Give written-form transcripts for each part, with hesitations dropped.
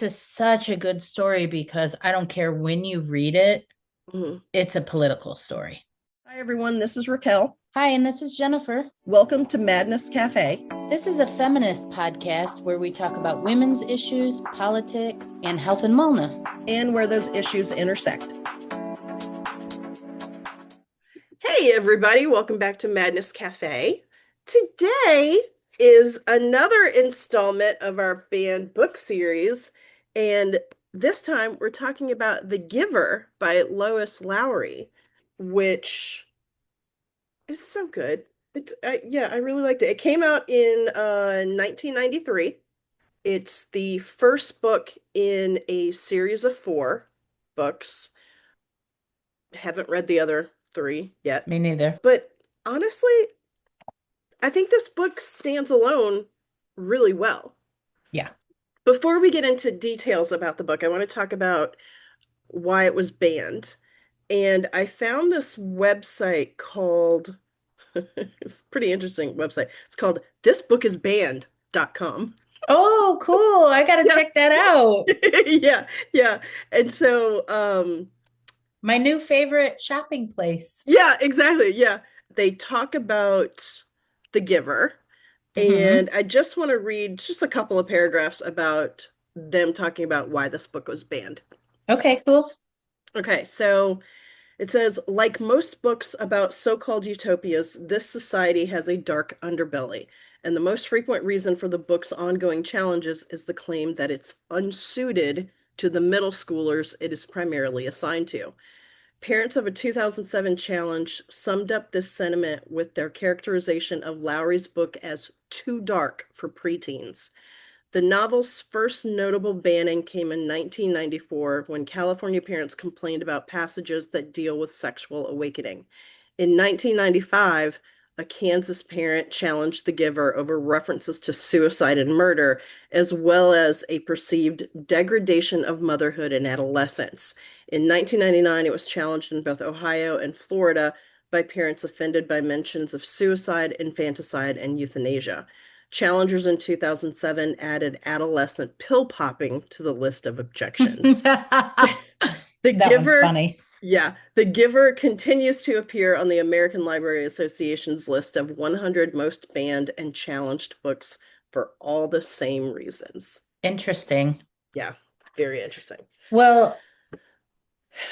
This is such a good story because I don't care when you read it, Mhm. it's a political story. Hi, everyone. This is Raquel. Hi, and this is Jennifer. Welcome to Madness Cafe. This is a feminist podcast where we talk about women's issues, politics, and health and wellness. And where those issues intersect. Hey, everybody. Welcome back to Madness Cafe. Today is another installment of our banned book series. And this time we're talking about The Giver by Lois Lowry, which is so good. Yeah, I really liked it. It came out in 1993. It's the first book in a series of four books. Haven't read the other three yet. Me neither. But honestly, I think this book stands alone really well. Yeah. Before we get into details about the book, I want to talk about why it was banned. And I found this website called, it's a pretty interesting website. It's called thisbookisbanned.com. Oh, cool. I got to Yeah. check that out. Yeah, yeah. And so, My new favorite shopping place. yeah, exactly. Yeah. They talk about The Giver, Hmm. and I just want to read just a couple of paragraphs about them talking about why this book was banned. Okay, cool. Okay, so it says, like most books about so-called utopias, this society has a dark underbelly, and the most frequent reason for the book's ongoing challenges is the claim that it's unsuited to the middle schoolers it is primarily assigned to. Parents of a 2007 challenge summed up this sentiment with their characterization of Lowry's book as too dark for preteens. The novel's first notable banning came in 1994 when California parents complained about passages that deal with sexual awakening. In 1995, a Kansas parent challenged The Giver over references to suicide and murder, as well as a perceived degradation of motherhood and adolescence. In 1999, it was challenged in both Ohio and Florida by parents offended by mentions of suicide, infanticide, and euthanasia. Challengers in 2007 added adolescent pill popping to the list of objections. That The one's Giver, funny. yeah, The Giver continues to appear on the American Library Association's list of 100 most banned and challenged books for all the same reasons. Interesting. Yeah, very interesting. Well,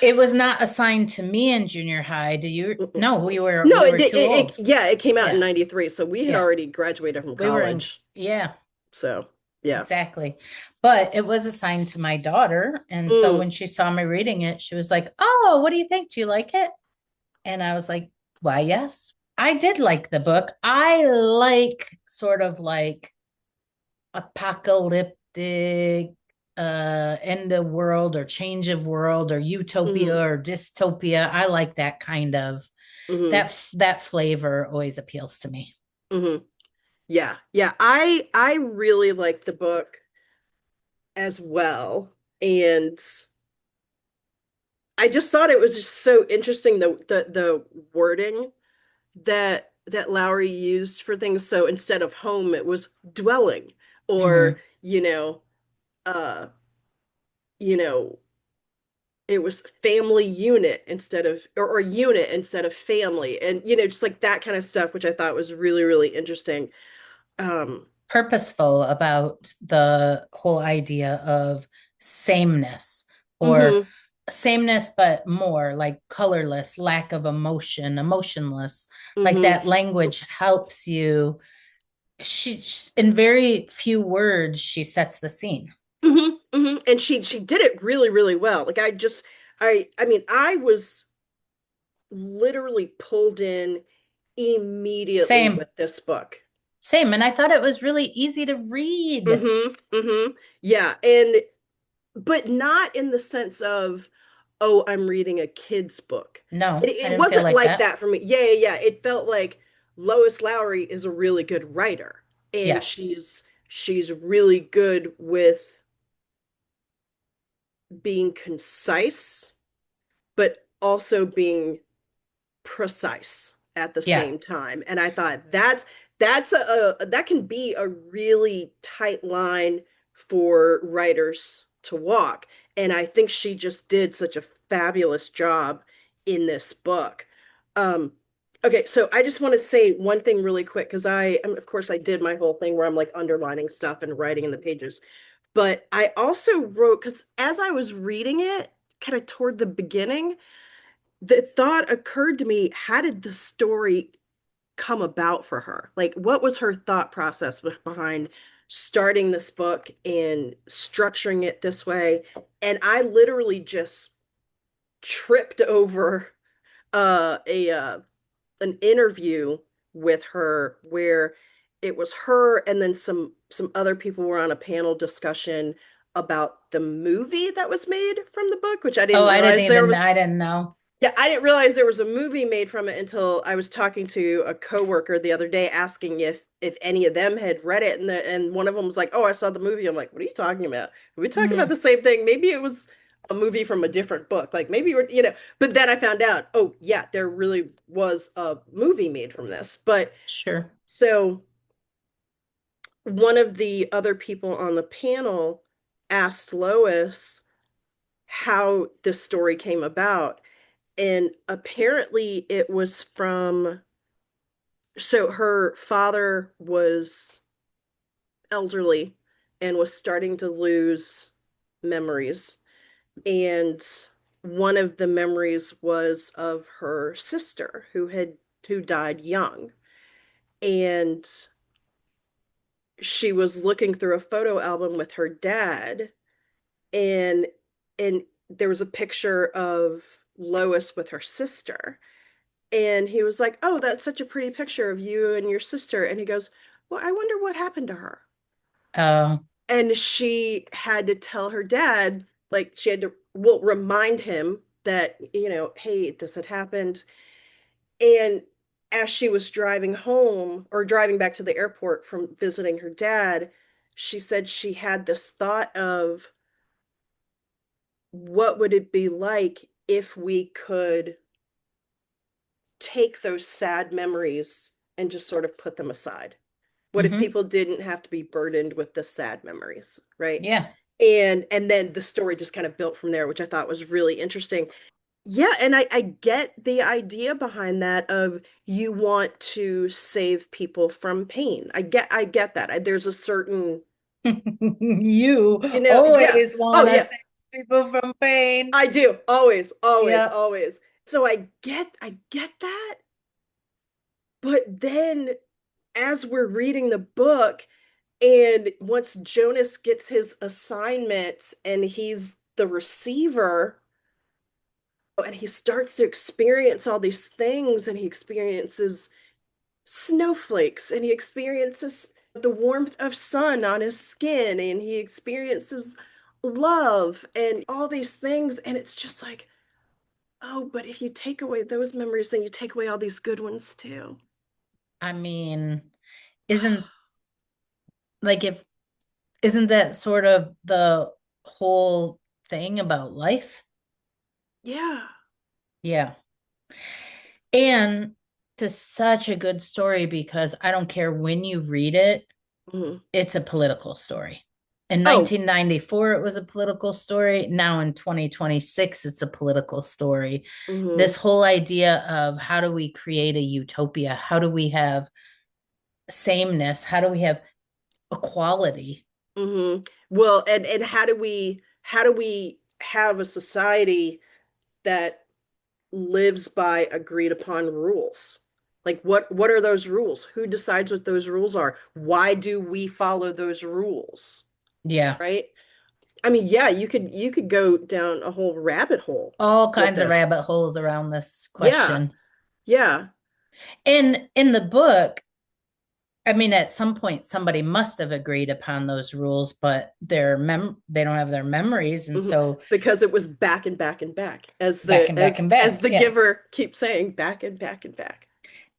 it was not assigned to me in junior high. Did you? Mm-mm. No, we were No, we were too old. yeah, it came out in Yeah. 93, so we had Yeah. already graduated from We were in, college. yeah, So, yeah. exactly. But it was assigned to my daughter. And so Mm, when she saw me reading it, she was like, "Oh, what do you think? Do you like it?" And I was like, "Why, yes." I did like the book. I like sort of like apocalyptic end of world or change of world or utopia mm, or dystopia. I like that kind of mm, that flavor always appeals to me. mm. Yeah, yeah. I really liked the book as well. And I just thought it was just so interesting the wording that Lowry used for things. So instead of home, it was dwelling, or Hmm. uh, you know, it was family unit instead of or unit instead of family, and just like that kind of stuff, which I thought was really, really interesting. Um, Purposeful about the whole idea of sameness or mhm, sameness, but more like colorless, lack of emotion, emotionless. Like mhm, that language helps you. She, in very few words, she sets the scene. and she did it really, really well. Like I mean, I was literally pulled in immediately Same, with this book. same. And I thought it was really easy to read. Yeah, and but not in the sense of, oh, I'm reading a kid's book. No, I It didn't feel wasn't like like that. that for me. Yeah, yeah, yeah. It felt like Lois Lowry is a really good writer, and Yeah, she's really good with being concise, but also being precise at the yeah. same time. And I thought that can be a really tight line for writers to walk. And I think she just did such a fabulous job in this book. Um, okay, so I just want to say one thing really quick because of course, I did my whole thing where I'm like underlining stuff and writing in the pages. But I also wrote, because as I was reading it, kind of toward the beginning, the thought occurred to me, how did the story come about for her? Like, what was her thought process behind starting this book and structuring it this way? And I literally just tripped over a an interview with her where it was her and then some other people were on a panel discussion about the movie that was made from the book, which I Oh, didn't realize there was. I didn't know. Yeah, I didn't realize there was a movie made from it until I was talking to a coworker the other day asking if any of them had read it, and one of them was like, "Oh, I saw the movie." I'm like, "What are you talking about? Are we talking about Mm, the same thing? Maybe it was a movie from a different book. Like maybe we're. But then I found out, oh yeah, there really was a movie made from this. But sure. so one of the other people on the panel asked Lois how this story came about. And apparently it was from, so her father was elderly and was starting to lose memories. And one of the memories was of her sister who died young. And she was looking through a photo album with her dad, and and there was a picture of Lois with her sister. And he was like, "Oh, that's such a pretty picture of you and your sister." And he goes, "Well, I wonder what happened to her." Oh, And she had to tell her dad, like, she had to, well, remind him that, hey, this had happened. And as she was driving home or driving back to the airport from visiting her dad, she said she had this thought of what would it be like if we could take those sad memories and just sort of put them aside. What if mm-hmm. people didn't have to be burdened with the sad memories, right? Yeah. And then the story just kind of built from there, which I thought was really interesting. Yeah, and I get the idea behind that of you want to save people from pain. I get that. There's a certain, You yeah. always Oh want to yeah, save people from pain. I do. Always, always, Yeah. always. So I get that. But then as we're reading the book, and once Jonas gets his assignments and he's the receiver, and he starts to experience all these things, and he experiences snowflakes, and he experiences the warmth of sun on his skin, and he experiences love and all these things. And it's just like, oh, but if you take away those memories, then you take away all these good ones too. I mean, isn't like if isn't that sort of the whole thing about life? Yeah. Yeah. And it's such a good story because I don't care when you read it, Mhm. it's a political story. In Oh. 1994, it was a political story. Now in 2026, it's a political story. This Mhm. whole idea of how do we create a utopia? How do we have sameness? How do we have equality? Well, and how do we have a society that lives by agreed upon rules? Like what are those rules? Who decides what those rules are? Why do we follow those rules? Yeah, Right? I mean, yeah, you could go down a whole rabbit hole all with kinds of this. rabbit holes around this Yeah. question. Yeah. And in the book, I mean, at some point, somebody must have agreed upon those rules, but they don't have their memories, and Mhm. so Because it was back and back and back, as back the and back and as back. the Yeah. giver keeps saying, back and back and back.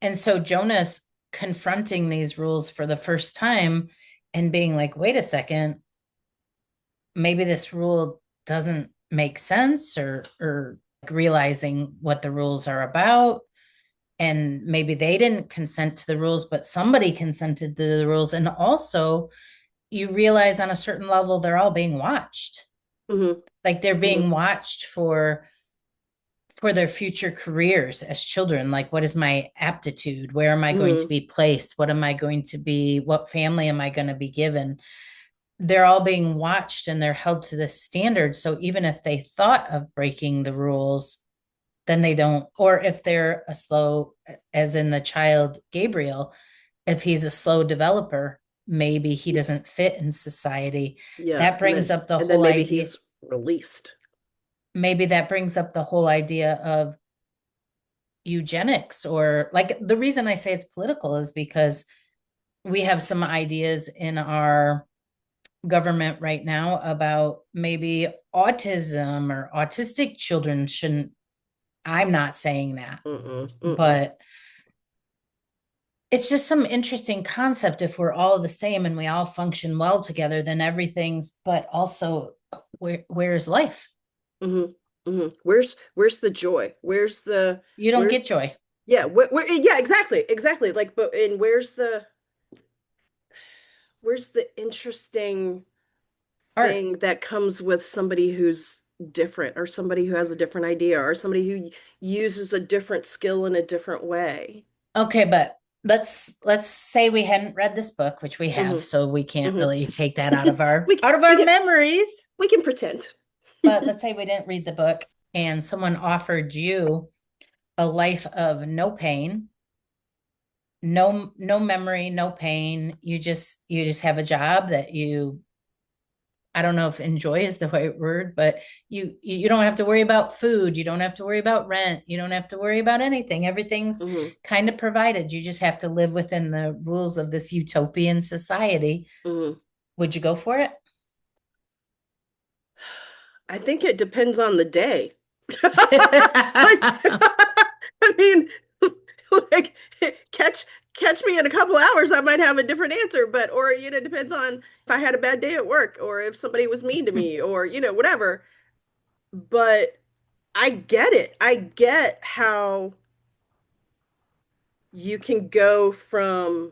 And so Jonas confronting these rules for the first time and being like, wait a second, maybe this rule doesn't make sense, or realizing what the rules are about. And maybe they didn't consent to the rules, but somebody consented to the rules. And also, you realize on a certain level, they're all being watched. Hmm. Like they're Hmm. being watched for their future careers as children. Like, what is my aptitude? Where am I going to Hmm. be placed? What am I going to be? What family am I going to be given? They're all being watched and they're held to this standard. So even if they thought of breaking the rules, then they don't. Or if they're a slow, as in the child Gabriel, if he's a slow developer, maybe he doesn't fit in society. Yeah, That brings up the and then whole maybe idea. he's released. Maybe that brings up the whole idea of eugenics, or like the reason I say it's political is because we have some ideas in our government right now about maybe autism or autistic children shouldn't. I'm not saying that, Mm-mm, mm-mm, but it's just some interesting concept. If we're all the same and we all function well together, then everything's, but also where's life? mm-hmm, mm-hmm. Where's the joy? You don't get Where's joy. yeah, yeah, exactly, exactly. Like, but and where's the interesting Art. thing that comes with somebody who's different, or somebody who has a different idea, or somebody who uses a different skill in a different way? Okay, but let's say we hadn't read this book, which we have, Hmm. so we can't Hmm. really take that out of our We out of we our can memories. we can pretend. But let's say we didn't read the book and someone offered you a life of no pain, no memory, no pain. You just have a job that you, I don't know if enjoy is the right word, but you don't have to worry about food, you don't have to worry about rent, you don't have to worry about anything. Everything's Hmm. kind of provided. You just have to live within the rules of this utopian society. Hmm. Would you go for it? I think it depends on the day. Like, I mean, like catch catch me in a couple hours, I might have a different answer, but or it depends on if I had a bad day at work, or if somebody was mean to me, or whatever. But I get it. I get how you can go from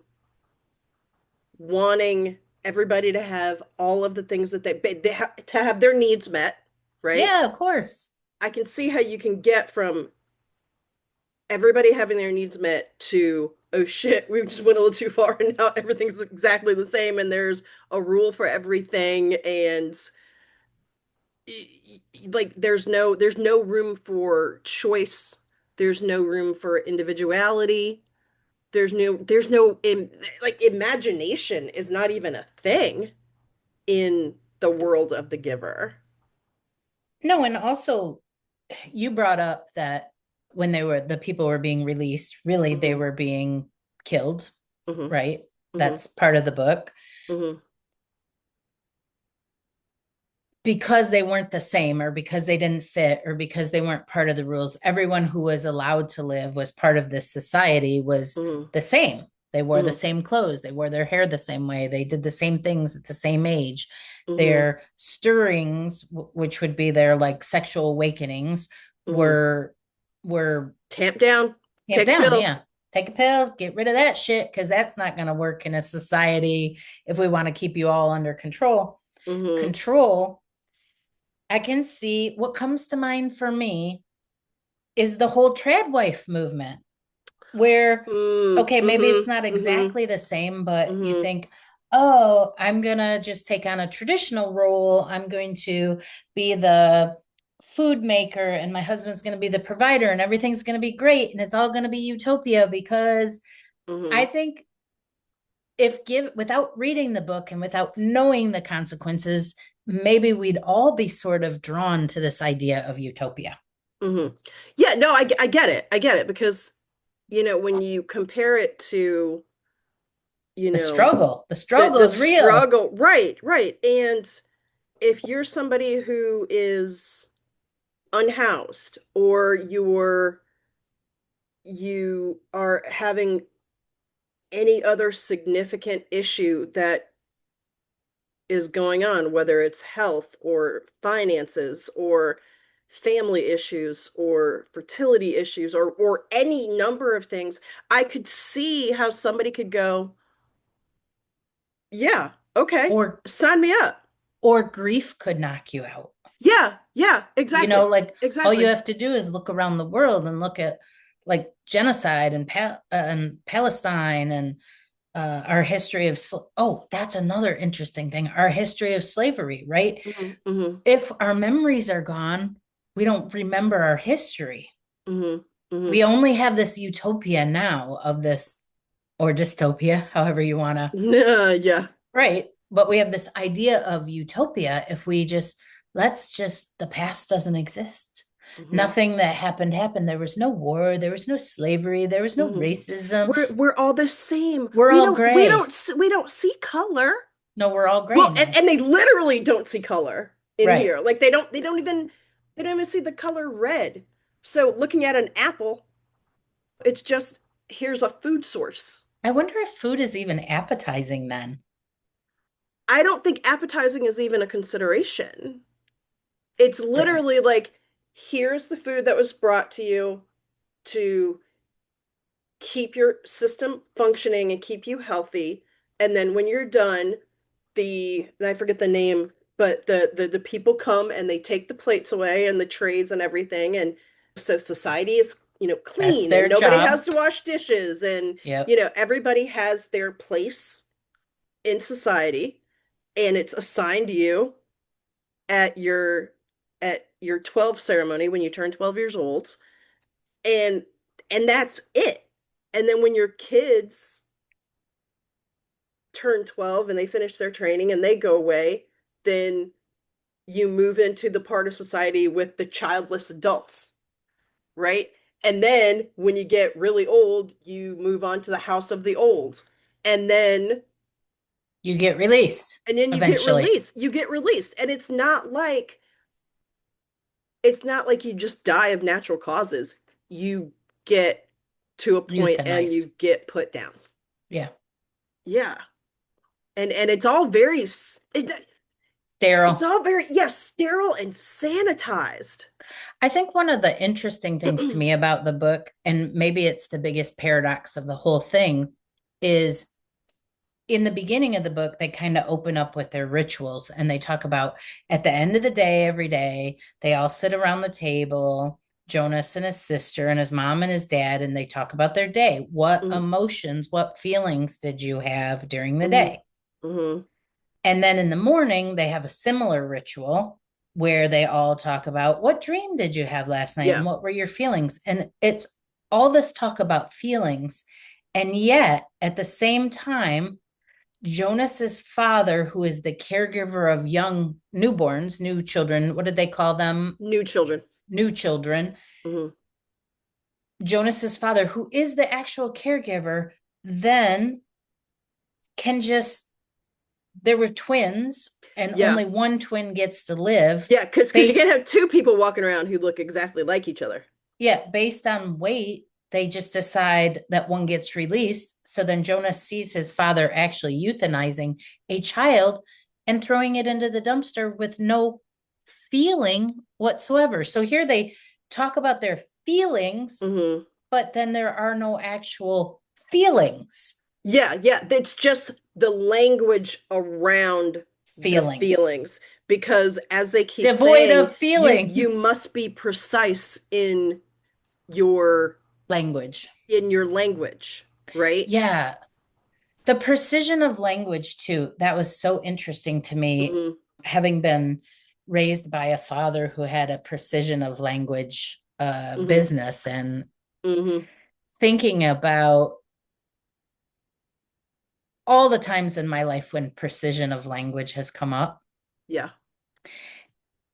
wanting everybody to have all of the things that they have to have their needs met, right? Yeah, of course. I can see how you can get from everybody having their needs met to, oh shit, we just went a little too far and now everything's exactly the same and there's a rule for everything, and like there's no room for choice, there's no room for individuality, there's no like imagination is not even a thing in the world of the giver. No, and also you brought up that when the people were being released, really they Hmm. were being killed, Hmm. right? Hmm. That's part of the book. Hmm. Because they weren't the same, or because they didn't fit, or because they weren't part of the rules, everyone who was allowed to live, was part of this society, was Hmm. the same. They wore the Hmm. same clothes, they wore their hair the same way, they did the same things at the same age. Hmm. Their stirrings, which would be their like sexual awakenings, Hmm. were Tamp down, tamped take a down. pill. Yeah, take a pill, get rid of that shit, because that's not going to work in a society if we want to keep you all under control. Hmm. Control, I can see what comes to mind for me is the whole trad wife movement, where, Mm, okay, maybe it's mm-hmm, not mm-hmm, exactly the same, but you mm-hmm, think, oh, I'm going to just take on a traditional role. I'm going to be the food maker, and my husband's going to be the provider, and everything's going to be great. And it's all going to be utopia, because I mm-hmm, think if give without reading the book and without knowing the consequences, maybe we'd all be sort of drawn to this idea of utopia. mm-hmm. Yeah, no, I get it. I get it because, when you compare it to, you The know, struggle, the the struggle the is real. struggle, right, right. And if you're somebody who is unhoused, or you are having any other significant issue that is going on, whether it's health or finances or family issues or fertility issues, or any number of things, I could see how somebody could go, yeah, okay, or sign me up. or grief could knock you out. Yeah, yeah, You know, exactly. like all you Exactly. have to do is look around the world and look at like genocide and Palestine and our history of oh, that's another interesting thing. Our history of slavery, right? Hmm. Hmm. If our memories are gone, we don't remember our history. Hmm. Hmm. We only have this utopia now of this, or dystopia, however you want to, Yeah. right? But we have this idea of utopia if we just, let's just, the past doesn't exist. Hmm. Nothing that happened. There was no war, there was no slavery, there was no Hmm. racism. We're all the same. We're We all don't we gray. don't we don't see color. No, we're all gray Well, now. and they literally don't see color in Right. here. Like they don't even see the color red. So looking at an apple, it's just here's a food source. I wonder if food is even appetizing then. I don't think appetizing is even a consideration. It's Right. literally like here's the food that was brought to you to keep your system functioning and keep you healthy. And then when you're done, and I forget the name, but the people come and they take the plates away and the trays and everything. And so society is, That's clean and their nobody job. has to wash dishes and, Yep. everybody has their place in society and it's assigned to you at your 12 ceremony when you turn 12 years old. And and that's it. And then when your kids turn 12 and they finish their training and they go away, then you move into the part of society with the childless adults, right? And then when you get really old, you move on to the house of the old. And then You get released you get eventually. released. You get released. And it's not like you just die of natural causes. You get to a point and Euthanized. you get put down. Yeah. Yeah. And it's all very it's Sterile. all very, yes, sterile and sanitized. I think one of the interesting things to me about the book, and maybe it's the biggest paradox of the whole thing, is in the beginning of the book, they kind of open up with their rituals and they talk about at the end of the day, every day, they all sit around the table, Jonas and his sister and his mom and his dad, and they talk about their day. What Mm-hmm. emotions, what feelings did you have during the Mm-hmm. day? Mm-hmm. And then in the morning, they have a similar ritual where they all talk about what dream did you have last night and Yeah. what were your feelings? And it's all this talk about feelings. And yet, at the same time, Jonas's father, who is the caregiver of young newborns, new children, what did they call them? New children. New children. Mm-hmm. Jonas's father, who is the actual caregiver, then can just, there were twins and Yeah. only one twin gets to live Yeah, because you based, can't have two people walking around who look exactly like each other. yeah, based on weight. They just decide that one gets released. So then Jonas sees his father actually euthanizing a child and throwing it into the dumpster with no feeling whatsoever. So here they talk about their feelings, Mm-hmm. but then there are no actual feelings. Yeah, yeah. It's just the language around the Feelings. feelings. Because as they keep Devoid saying, of you feelings. must be precise your Language. in your language, right? Yeah. The precision of language, too, that was so interesting to me, Mm-hmm. having been raised by a father who had a precision of language Mm-hmm. business and Mm-hmm. thinking about all the times in my life when precision of language has come up. Yeah.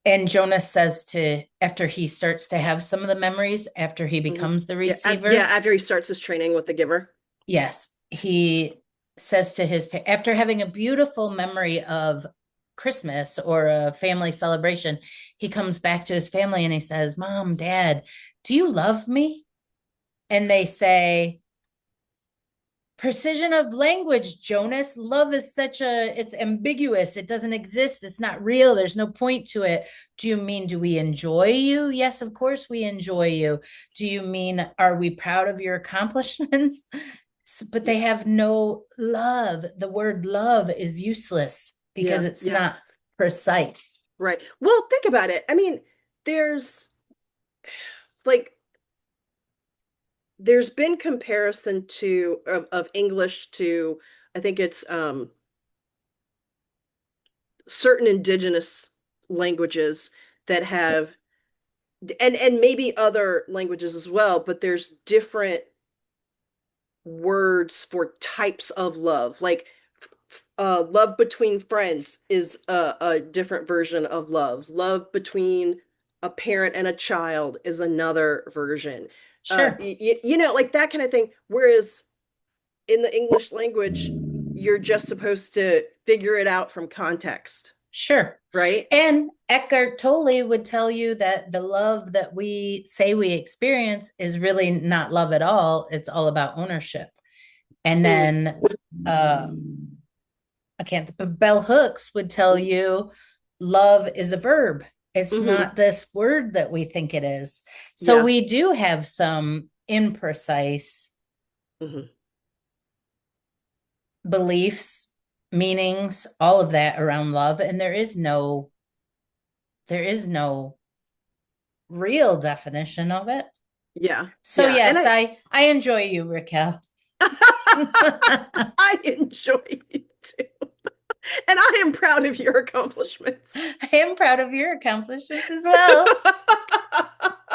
And Jonas says to, after he starts to have some of the memories, after he Mm-hmm. becomes the Yeah. Yeah. receiver, After he starts his training with the giver. yes, he says to his, after having a beautiful memory of Christmas or a family celebration, he comes back to his family and he says, Mom, Dad, do you love me? And they say, precision of language, Jonas. Love is such a, it's ambiguous. It doesn't exist. It's not real. There's no point to it. Do you mean, do we enjoy you? Yes, of course we enjoy you. Do you mean, are we proud of your accomplishments? But they Yeah. have no love. The word love is useless because Yeah. it's Yeah. not precise. Right. Well, think about it. I mean, there's like there's been comparison to of English to I think it's certain indigenous languages that have and maybe other languages as well, but there's different words for types of love. Like love between friends is a different version of love. Love between a parent and a child is another version. Sure. You know, like that kind of thing. Whereas in the English language, you're just supposed to figure it out from context, Sure. right? And Eckhart Tolle would tell you that the love that we say we experience is really not love at all. It's all about ownership. And Mm, then uh I can't, but Bell Hooks would tell you love is a verb. It's hmm not this word that we think it is. So Yeah. we do have some imprecise hmm beliefs, meanings, all of that around love. And there is no real definition of it. Yeah. So Yeah. And yes, I enjoy you, Raquel. I I enjoy it too. And I am proud of your accomplishments. am proud of your accomplishments as well.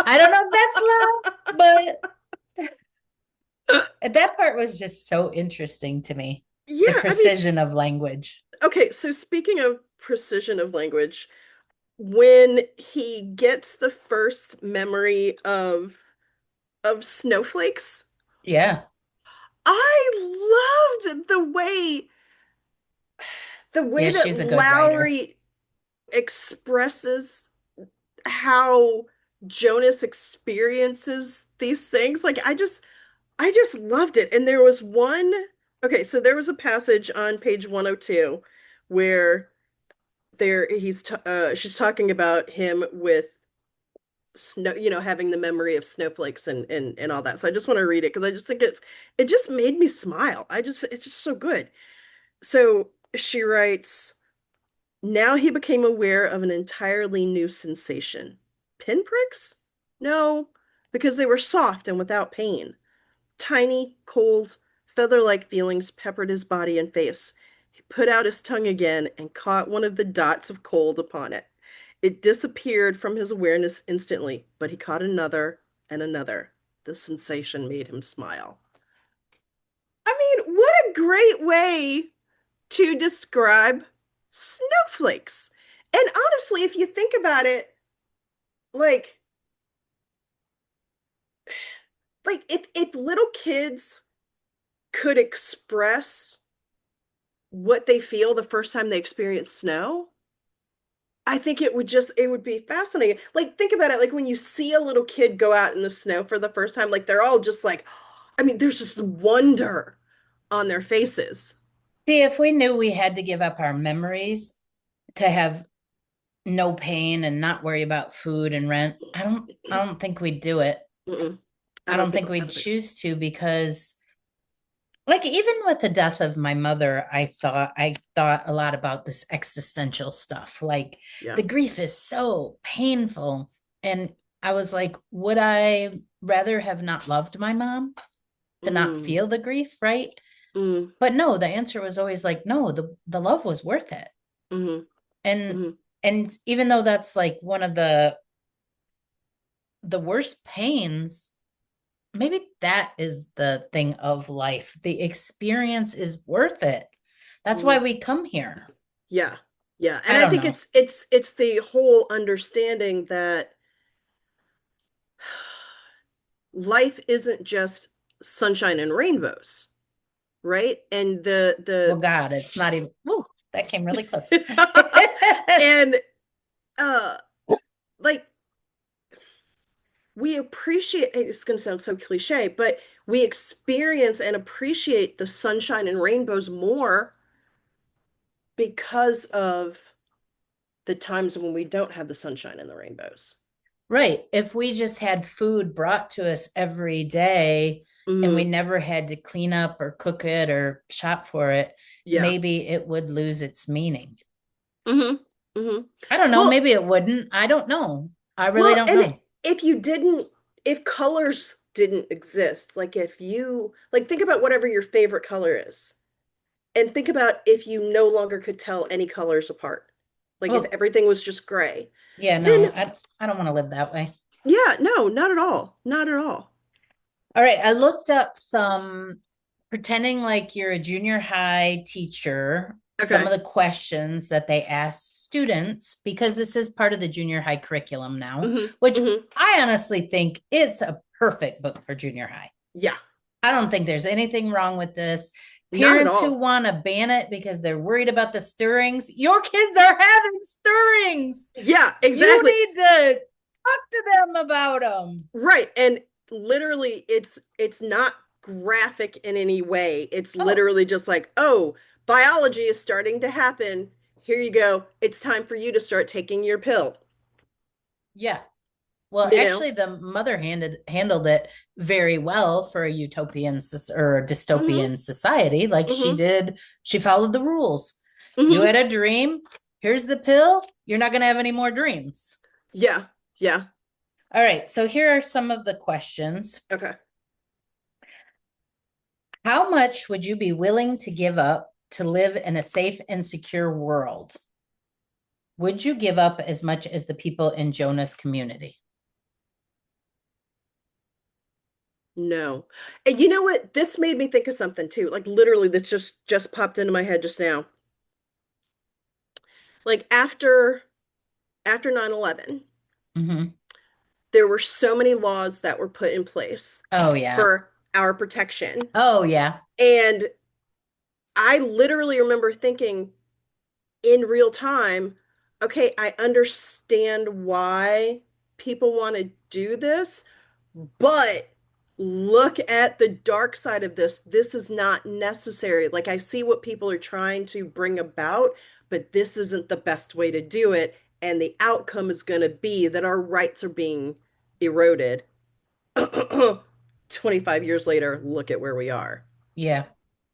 I don't know if that's love, but that part was just so interesting to me. The Yeah, I mean, precision of language. okay, so speaking of precision of language, when he gets the first memory of snowflakes, Yeah. I loved the way Yeah, that she's a good writer. Lowry expresses how Jonas experiences these things. Like I just loved it. And there was one, okay, so there was a passage on page 102 where she's talking about him with snow, you know, having the memory of snowflakes and all that. So I just want to read it because I just think it just made me smile. It's just so good. So she writes, now he became aware of an entirely new sensation. Pinpricks? No, because they were soft and without pain. Tiny, cold, feather-like feelings peppered his body and face. He put out his tongue again and caught one of the dots of cold upon it. It disappeared from his awareness instantly, but he caught another and another. The sensation made him smile. I mean, what a great way to describe snowflakes. And honestly, if you think about it, like if little kids could express what they feel the first time they experience snow, I think it would be fascinating. Like think about it, like when you see a little kid go out in the snow for the first time, like they're all just like, I mean, there's just wonder on their faces. See, if we knew we had to give up our memories to have no pain and not worry about food and rent, I don't think we'd do it. Mm-mm. I don't think I we'd don't think choose to because like even with the death of my mother, I thought a lot about this existential stuff. Like yeah. the grief is so painful. And I was like, would I rather have not loved my mom to not Mm, feel the grief, right? mm, But no, the answer was always like, no, the love was worth it. mm, And mm, and even though that's like one of the worst pains, maybe that is the thing of life. The experience is worth it. That's why mm. we come here. Yeah. Yeah. And I I don't think know. it's the whole understanding that life isn't just sunshine and rainbows, right? And Well, God, it's not even. Woo, that came really close. and uh like we appreciate it's going to sound so cliche, but we experience and appreciate the sunshine and rainbows more because of the times when we don't have the sunshine and the rainbows. Right. If we just had food brought to us every day and we Mm, never had to clean up or cook it or shop for it, yeah. maybe it would lose its meaning. hmm Hmm. I don't know. Well, Maybe it wouldn't. I don't know. I really well, don't and know. if you didn't, if colors didn't exist, like if you like think about whatever your favorite color is, and think about if you no longer could tell any colors apart, like if Well, everything was just gray, yeah, then no, I don't want to live that way. yeah, no, not at all, not at all. All right, I looked up some pretending like you're a junior high teacher, some of Okay. the questions that they ask students, because this is part of the junior high curriculum now, Hmm. which Hmm. I honestly think it's a perfect book for junior high. Yeah, I don't think there's anything wrong with this. not at Parents who all. want to ban it because they're worried about the stirrings, your kids are having stirrings. Yeah, You exactly. need to talk to them about them. Right. And literally it's not graphic in any way. It's Oh, literally just like, "Oh, biology is starting to happen. Here you go. It's time for you to start taking your pill." yeah. Well, You know? actually, the mother handled it very well for a utopian or a Mhm. dystopian society. Like she Mhm. did, she followed the rules. You Mhm. had a dream. Here's the pill. You're not going to have any more dreams. Yeah. Yeah. All right. So here are some of the questions. Okay. How much would you be willing to give up to live in a safe and secure world? Would you give up as much as the people in Jonah's community? No. And you know what? This made me think of something too. Like literally this just popped into my head just now. Like after 9/11, Mm-hmm. there were so many laws that were put in place Oh, yeah. for our protection. Oh, yeah. And I literally remember thinking in real time, okay, I understand why people want to do this, but look at the dark side of this. This is not necessary. Like, I see what people are trying to bring about, but this isn't the best way to do it. And the outcome is going to be that our rights are being eroded. 25 years later, look at where we are, Yeah.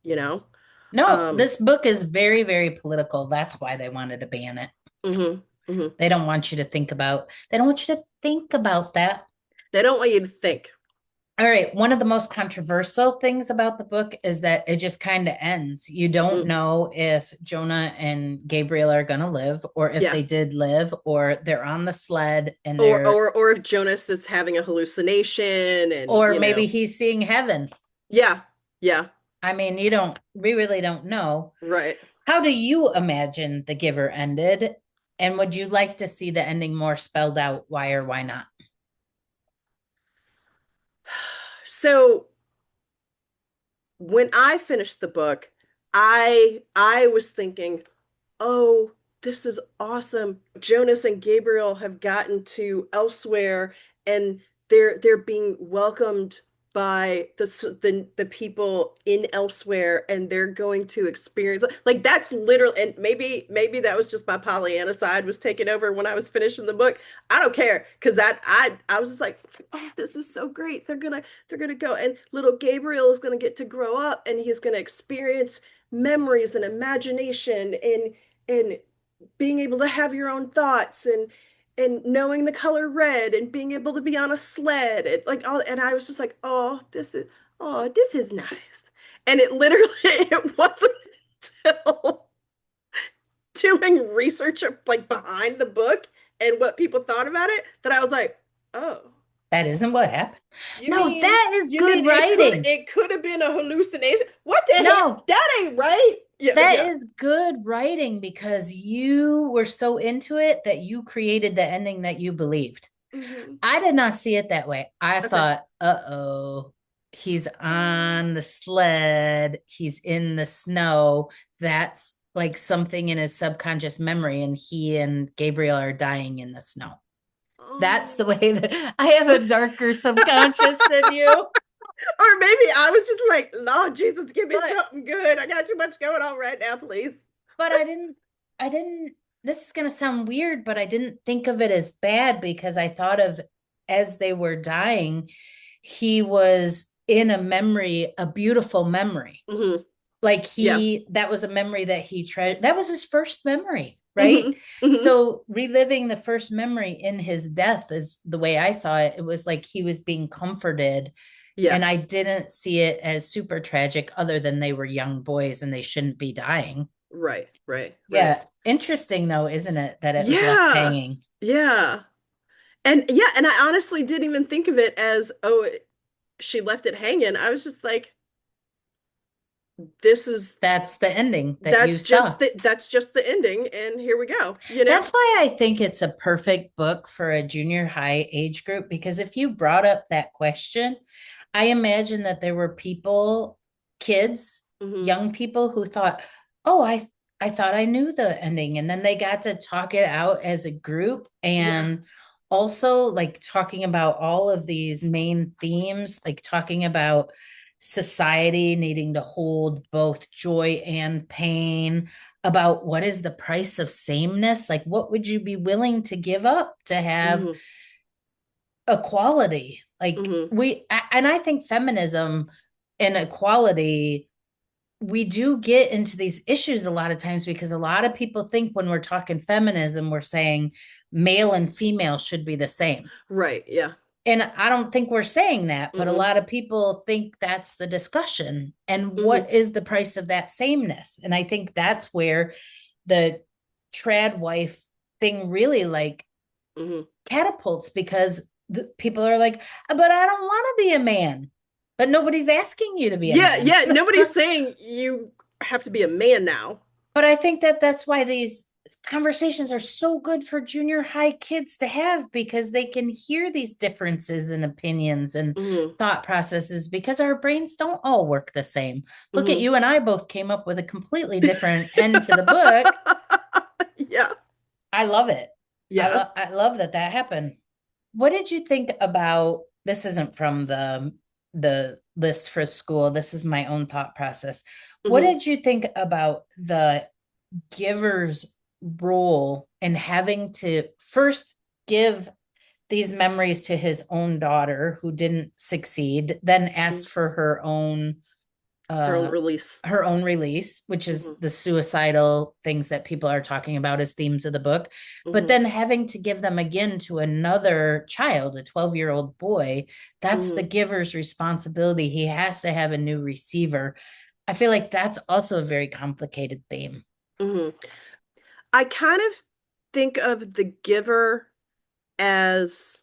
you know? No, Um, this book is very, very political. That's why they wanted to ban it. mhm, mhm. They don't want you to think about, they don't want you to think about that. They don't want you to think. All right. One of the most controversial things about the book is that it just kind of ends. You don't Mm, know if Jonah and Gabriel are going to live or if yeah. they did live or they're on the sled and they're, Or if Jonas is having a hallucination and, or maybe he's seeing heaven. yeah. Yeah. I mean, we really don't know. Right. How do you imagine The Giver ended? And would you like to see the ending more spelled out? Why or why not? So when I finished the book, I was thinking, oh, this is awesome. Jonas and Gabriel have gotten to elsewhere and they're being welcomed by the people in elsewhere and they're going to experience like that's literally and maybe that was just my Pollyanna side was taking over when I was finishing the book. I don't care because that I was just like, oh, this is so great. They're gonna go and little Gabriel is gonna get to grow up and he's gonna experience memories and imagination and being able to have your own thoughts and knowing the color red and being able to be on a sled and like all and I was just like, oh, this is nice. And it literally it wasn't until doing research like behind the book and what people thought about it that I was like, oh, That isn't what happened. No, that is you mean good writing. it could have been a hallucination? What the heck? No, That ain't right. Yeah, that yeah. is good writing because you were so into it that you created the ending that you believed. Hmm. I did not see it that way. I Okay. thought, uh-oh, he's Oh. on the sled, he's in the snow. That's like something in his subconscious memory, and he and Gabriel are dying in the snow. That's the Oh. way that I have a darker subconscious than you. Or maybe I was just like, Lord Jesus, give me But something good. I got too much going on right now, please. but I didn't this is going to sound weird, but I didn't think of it as bad because I thought of as they were dying, he was in a memory, a beautiful memory. Hmm. Like Yeah. that was a memory that he treasured. That was his first memory. right? Hmm. Hmm. So reliving the first memory in his death is the way I saw it. It was like he was being comforted. Yeah. And I didn't see it as super tragic, other than they were young boys and they shouldn't be dying. Right, right, right. Yeah. Interesting, though, isn't it, that it was left Yeah. hanging? Yeah. And yeah, and I honestly didn't even think of it as, oh, she left it hanging. I was just like, this is That's the ending that you saw. that's just the ending, and here we go, you know? That's why I think it's a perfect book for a junior high age group, because if you brought up that question, I imagine that there were people, kids, Hmm. young people who thought, "Oh, I thought I knew the ending." And then they got to talk it out as a group, Yeah. and also like talking about all of these main themes, like talking about society needing to hold both joy and pain, about what is the price of sameness, like what would you be willing to give up to have Hmm. equality, like Hmm. and I think feminism and equality, we do get into these issues a lot of times because a lot of people think when we're talking feminism we're saying male and female should be the same. Right. Yeah. And I don't think we're saying that, but a Hmm. lot of people think that's the discussion. And Hmm. what is the price of that sameness? And I think that's where the trad wife thing really like Hmm. catapults, because the people are like, but I don't want to be a man. But nobody's asking you to be a Yeah. man. Yeah. Nobody's saying you have to be a man now. But I think that that's why these conversations are so good for junior high kids to have, because they can hear these differences in opinions and Hmm. thought processes, because our brains don't all work the same. Look at Hmm. you and I both came up with a completely different end to the book. Yeah. I love it. Yeah. I love that that happened. What did you think about, this isn't from the list for school. This is my own thought process. What Hmm. did you think about the giver's role in having to first give these memories to his own daughter who didn't succeed, then asked for Her own uh release. her own release, which is Hmm. the suicidal things that people are talking about as themes of the book, but Hmm. then having to give them again to another child, a 12-year-old boy. That's the Hmm. giver's responsibility. He has to have a new receiver. I feel like that's also a very complicated theme. Hmm. I kind of think of the giver as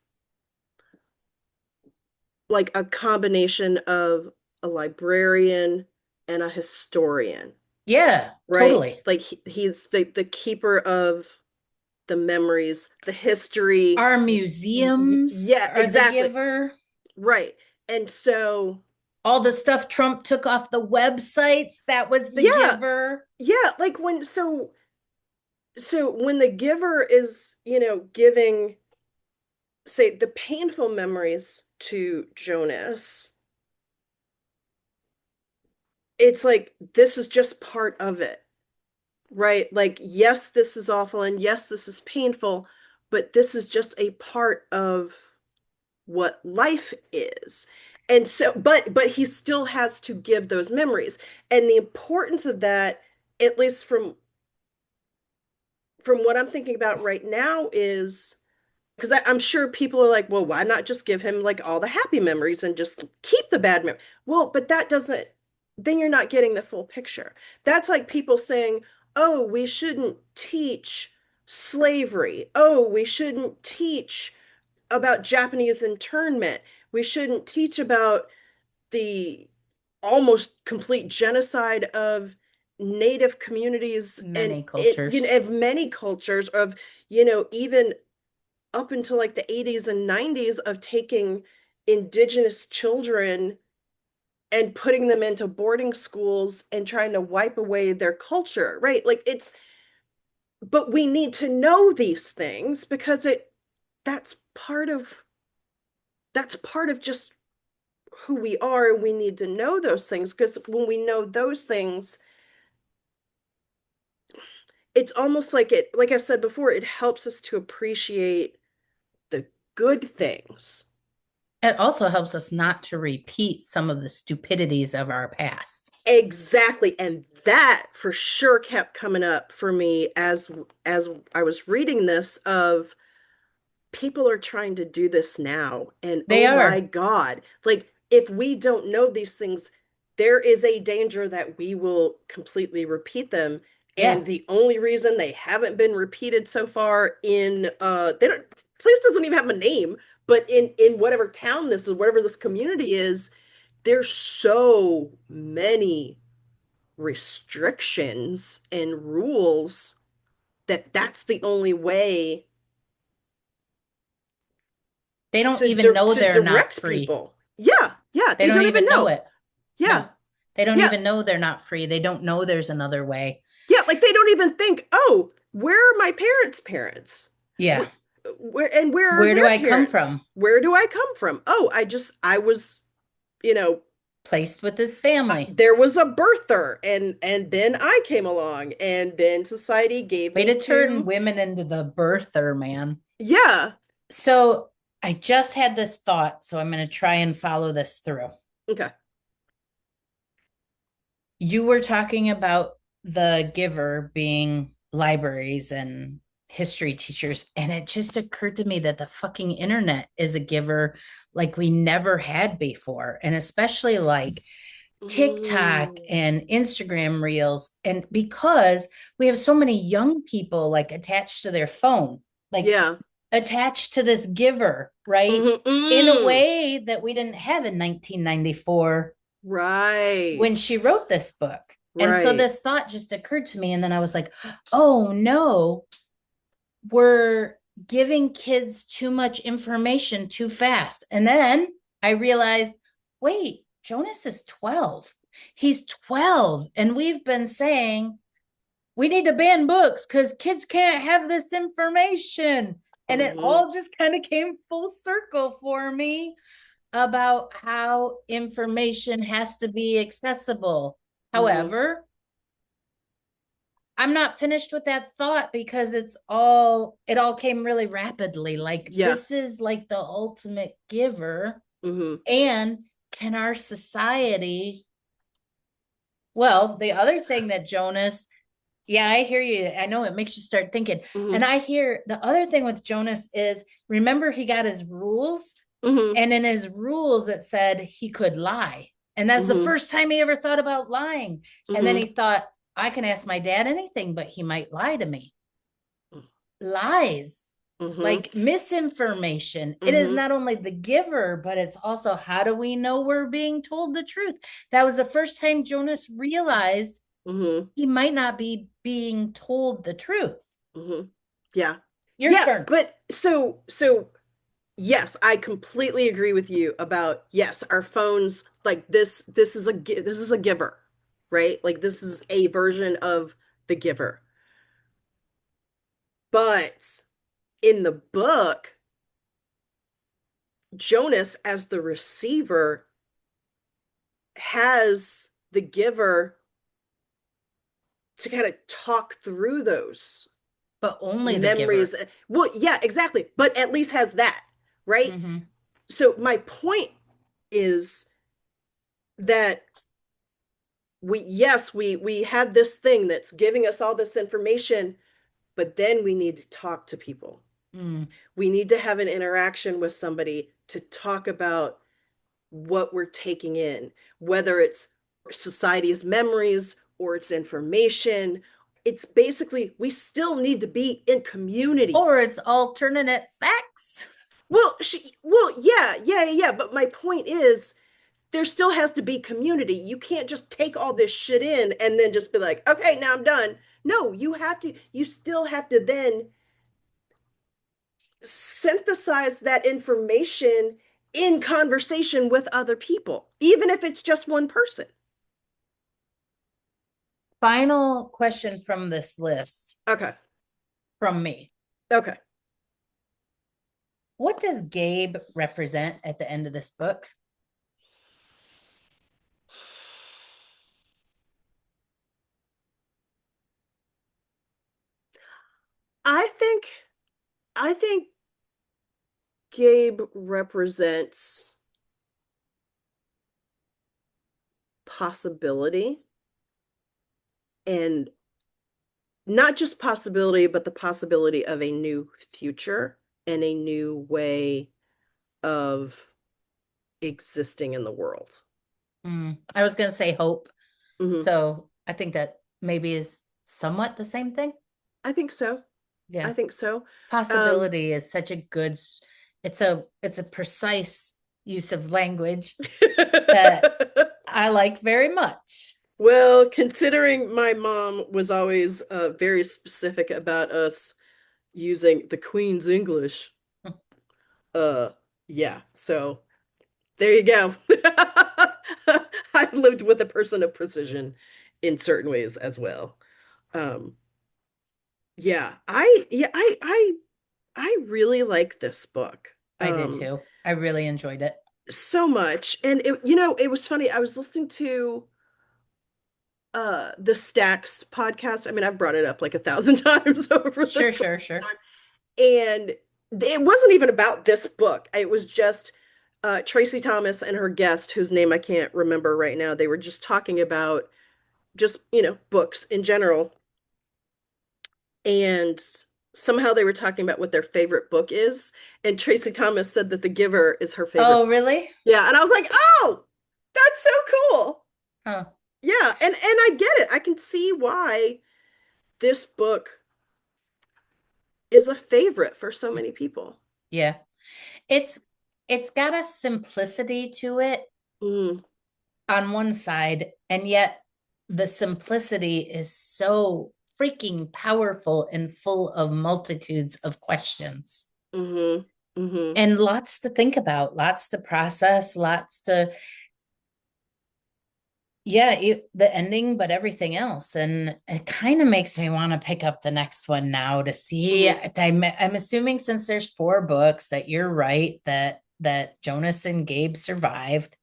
like a combination of a librarian and a historian, Yeah, right? totally. Like he's the keeper of the memories, the history. Our museums Yeah, are the exactly. giver. Right. And so, All the stuff Trump took off the websites, that was the yeah, giver. yeah, like so when the giver is, giving, say, the painful memories to Jonas, it's like this is just part of it, right? Like, yes, this is awful and yes, this is painful, but this is just a part of what life is. And so, but he still has to give those memories. And the importance of that, at least from what I'm thinking about right now, is because I'm sure people are like, well, why not just give him like all the happy memories and just keep the bad memories? Well, but that doesn't, then you're not getting the full picture. That's like people saying, oh, we shouldn't teach slavery. Oh, we shouldn't teach about Japanese internment. We shouldn't teach about the almost complete genocide of native communities and Many it, cultures, of many cultures of, even up until like the 80s and 90s of taking indigenous children and putting them into boarding schools and trying to wipe away their culture, right? Like but we need to know these things because that's part of that's part of just who we are. We need to know those things because when we know those things, it's almost like like I said before, it helps us to appreciate the good things. It also helps us not to repeat some of the stupidities of our past. Exactly. And that for sure kept coming up for me as I was reading this of people are trying to do this now. And They oh my are. God, like if we don't know these things, there is a danger that we will completely repeat them. Yeah. And the only reason they haven't been repeated so far in they don't place doesn't even have a name, but in whatever town this is, whatever this community is, there's so many restrictions and rules that that's the only way They don't to even know to they're not direct free. people. Yeah, yeah, They they don't don't even even know know. it. Yeah, No, they don't yeah, even know they're not free. They don't know there's another way. yeah. Like they don't even think, oh, where are my parents' parents? Yeah. Where are Where do their I come parents? from? Where do I come from? Oh, I was, you know, Placed with this family. there was a birther, and then I came along, and then society gave Way me to turn to, women into the birther, man. yeah, So I just had this thought, so I'm going to try and follow this through. okay, You were talking about the giver being libraries and history teachers, and it just occurred to me that the fucking internet is a giver like we never had before. And especially like TikTok mm, and Instagram reels. And because we have so many young people like attached to their phone, like yeah, attached to this giver, right? mm-hmm, In a mm, way that we didn't have in 1994 right, when she wrote this book. And so right, this thought just occurred to me. And then I was like, oh no, we're giving kids too much information too fast. And then I realized, wait, Jonas is 12. He's 12. And we've been saying we need to ban books because kids can't have this information. And it mm-hmm, all just kind of came full circle for me about how information has to be accessible. mm-hmm, However, I'm not finished with that thought because it all came really rapidly. Like yeah, this is like the ultimate giver. mm-hmm, And can our society, well, the other thing that Jonas, yeah, I hear you. I know it makes you start thinking. mm-hmm, And I hear the other thing with Jonas is remember he got his rules, mm-hmm, and in his rules it said he could lie. And that's the mm-hmm, first time he ever thought about lying. And then he mm-hmm, thought, I can ask my dad anything, but he might lie to me. Lies, mm-hmm, like misinformation. It is mm-hmm, not only the giver, but it's also how do we know we're being told the truth? That was the first time Jonas realized mm-hmm, he might not be being told the truth. mm-hmm. Yeah. Your Yeah, turn. but so yes, I completely agree with you about yes, our phones like this is this is a giver, right? Like this is a version of the giver. But in the book, Jonas as the receiver has the giver to kind of talk through those But only the memories. giver. Well, yeah, exactly. But at least has that, right? Mm-hmm. So my point is that we have this thing that's giving us all this information, but then we need to talk to people. Mm. We need to have an interaction with somebody to talk about what we're taking in, whether it's society's memories or it's information. It's basically, we still need to be in community. Or it's alternate facts. Well, yeah. But my point is, there still has to be community. You can't just take all this shit in and then just be like, okay, now I'm done. No, you still have to then synthesize that information in conversation with other people, even if it's just one person. Final question from this list Okay. from me. Okay. What does Gabe represent at the end of this book? I think I think Gabe represents possibility, and not just possibility, but the possibility of a new future and a new way of existing in the world. I was going to say hope. Hmm. So I think that maybe is somewhat the same thing. I think so. Yeah. I think so. Um, Possibility is such a good, it's a precise use of language that I like very much. well, considering my mom was always very specific about us using the Queen's English, uh, yeah, so there you go. I've lived with a person of precision in certain ways as well. Um, I really like this book. I did too. I really enjoyed it. So much. And it was funny. I was listening to the Stacks podcast. I mean, I've brought it up like 1,000 times over the Sure, course sure, of sure. time. And it wasn't even about this book. It was just Tracy Thomas and her guest, whose name I can't remember right now. They were just talking about just, books in general. And somehow they were talking about what their favorite book is. And Tracy Thomas said that The Giver is her favorite. Oh, really? Yeah. And I was like, oh, that's so cool. Oh, Yeah. And I get it. I can see why this book is a favorite for so many people. yeah. It's it's got a simplicity to it Mm, on one side, and yet the simplicity is so freaking powerful and full of multitudes of questions mm-hmm. Mm-hmm. and lots to think about, lots to process, lots to, yeah, the ending, but everything else. And it kind of makes me want to pick up the next one now to see. Mm-hmm. I'm assuming since there's four books that you're right that Jonas and Gabe survived,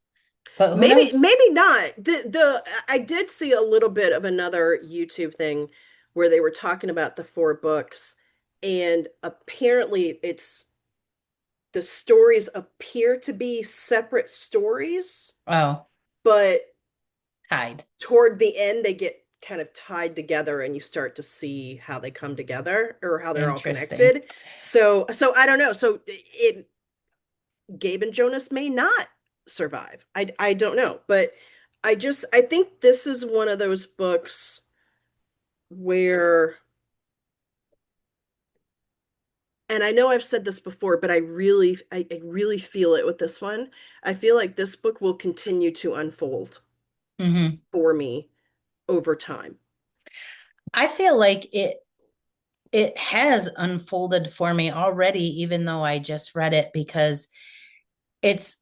but who Maybe, knows? maybe not. The I did see a little bit of another YouTube thing where they were talking about the four books, and apparently the stories appear to be separate stories, Oh, but tied. toward the end they get kind of tied together and you start to see how they come together or how they're all Interesting. connected. So I don't know. So it Gabe and Jonas may not survive. I don't know, but I think this is one of those books where, and I know I've said this before, but I really feel it with this one. I feel like this book will continue to unfold Hmm. for me over time. I feel like it has unfolded for me already, even though I just read it, because it's,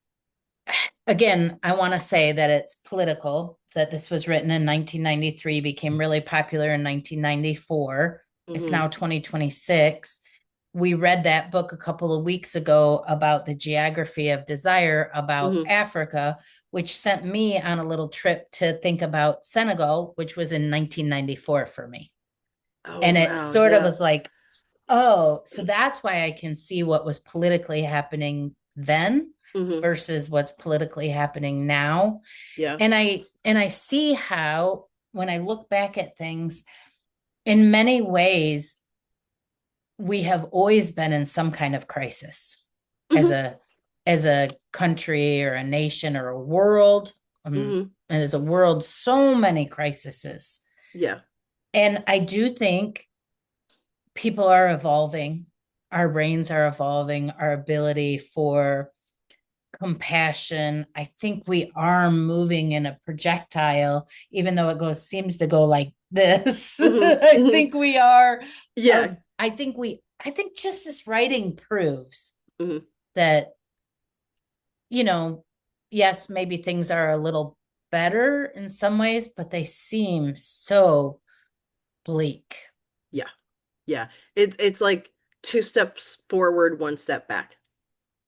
again, I want to say that it's political, that this was written in 1993, became really popular in 1994. It's Hmm. now 2026. We read that book a couple of weeks ago about the geography of desire about Hmm. Africa, which sent me on a little trip to think about Senegal, which was in 1994 for me. Oh And it wow, sort of yeah. was like, oh, so that's why I can see what was politically happening then Hmm. versus what's politically happening now. Yeah. And I see how when I look back at things, in many ways we have always been in some kind of crisis as Hmm. a country or a nation or a world. Hmm. And as a world, so many crises. Yeah. And I do think people are evolving, our brains are evolving, our ability for compassion. I think we are moving in a projectile, even though it goes seems to go like this. Hmm. I Hmm. think we are Yeah. of I think just this writing proves Hmm. that, you know, yes, maybe things are a little better in some ways, but they seem so bleak. Yeah. Yeah. It's like two steps forward, one step back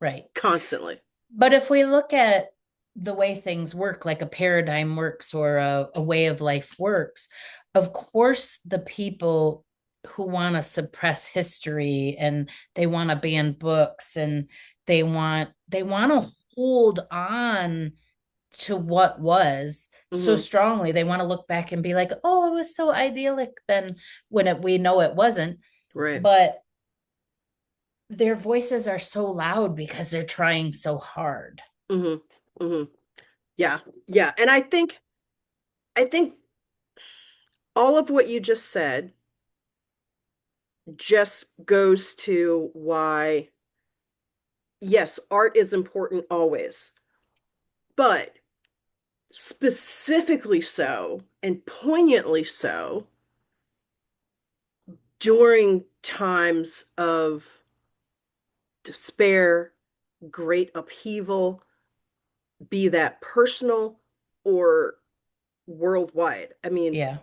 Right. constantly. But if we look at the way things work, like a paradigm works or a way of life works, of course, the people who want to suppress history and they want to ban books and They want to hold on to what was so Hmm. strongly. They want to look back and be like, oh, it was so idyllic then, we know it wasn't. Right. But their voices are so loud because they're trying so hard. Hmm. Hmm. Yeah. Yeah. And I think all of what you just said just goes to why, yes, art is important always, but specifically so and poignantly so during times of despair, great upheaval, be that personal or worldwide. I mean, Yeah.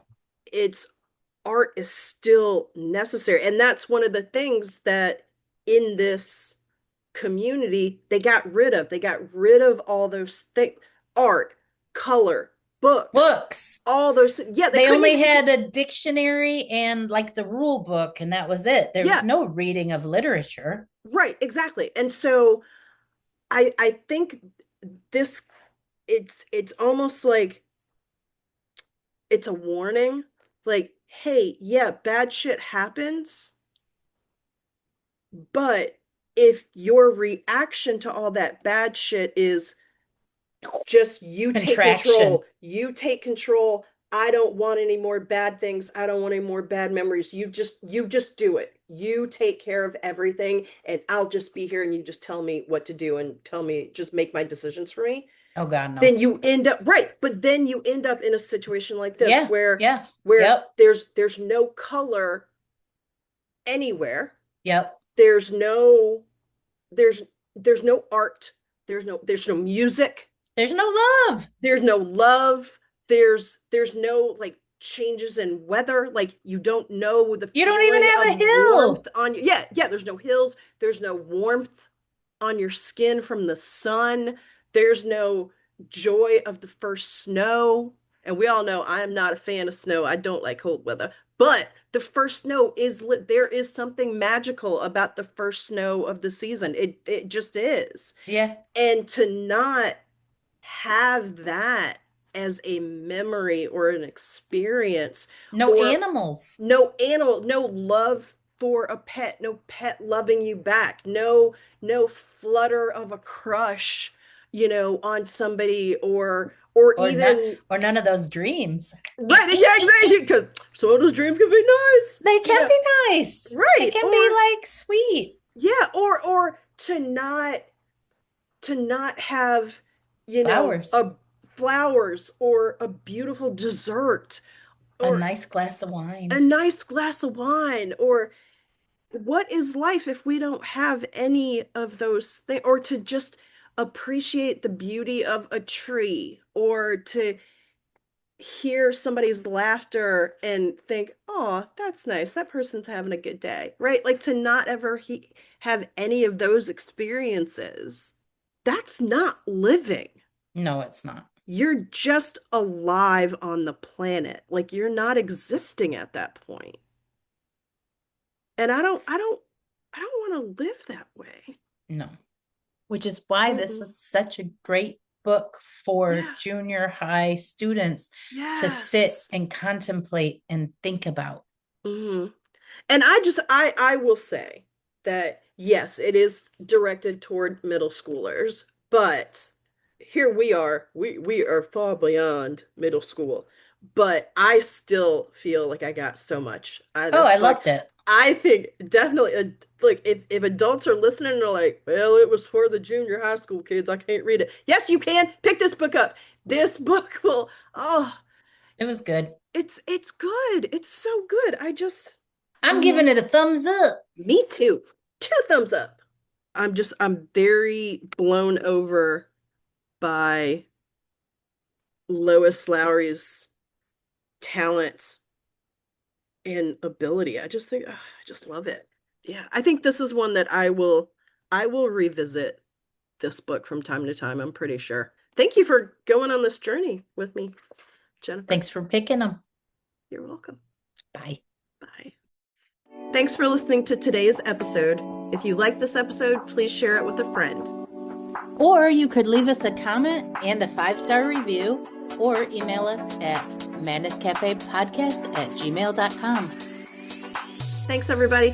it's art is still necessary. And that's one of the things that in this community they got rid of. They got rid of all those things, art, color, books, Books. all those. Yeah, they They couldn't only even, had a dictionary and like the rule book, and that was it. There was yeah, no reading of literature. right, exactly. And so I think this, it's almost like it's a warning, like, hey, yeah, bad shit happens, but if your reaction to all that bad shit is just Contraction. you take control, I don't want any more bad things, I don't want any more bad memories, you just do it, you take care of everything, and I'll just be here and you just tell me what to do and tell me, just make my decisions for me, Oh God, then no. you end up right, but then you end up in a situation like this Yeah, where yeah, where yep, there's no color anywhere, yep. there's no there's there's no art, there's no music, There's no love. there's no love, there's no like changes in weather, like you don't know the You don't even feeling of have a warmth hill. on you. Yeah, yeah, there's no hills, there's no warmth on your skin from the sun, there's no joy of the first snow. And we all know I am not a fan of snow, I don't like cold weather, but the first snow is lit. There is something magical about the first snow of the season, it just is. Yeah. And to not have that as a memory or an experience, No or animals no animal, no love for a pet, no pet loving you back, no flutter of a crush, on somebody, or or not, even or none of those dreams. right, yeah, exactly, because some of those dreams can be nice, They can be nice. They right, can be or like sweet yeah, or to not have, flowers, a flowers or a beautiful dessert a or nice glass of a wine. nice glass of wine, or what is life if we don't have any of those things, or to just appreciate the beauty of a tree, or to hear somebody's laughter and think, oh, that's nice, that person's having a good day, right? Like to not ever have any of those experiences, that's not living. No, it's not. You're just alive on the planet, like you're not existing at that point. And I don't want to live that way. No. Which is why this Mm-mm. was such a great book for Yeah. junior high students to sit Yes. and contemplate and think about. Hmm. And I will say that yes, it is directed toward middle schoolers, but here we are far beyond middle school. But I still feel like I got so much out of Oh, this I book. loved it. I think definitely, like if adults are listening and are like, well, it was for the junior high school kids, I can't read it. Yes, you can. Pick this book up. This book will, oh, It was good. it's good. It's so good. I'm giving Mhm. it a thumbs up. Me too. Two thumbs up. I'm very blown over by Lois Lowry's talent and ability. I just think, I just love it. Yeah, I think this is one that I will revisit this book from time to time, I'm pretty sure. Thank you for going on this journey with me, Jennifer. Thanks for picking them. You're welcome. Bye. Bye. Thanks for listening to today's episode. If you like this episode, please share it with a friend. Or you could leave us a comment and a 5-star review, or email us at madnesscafepodcast@gmail.com. Thanks, everybody.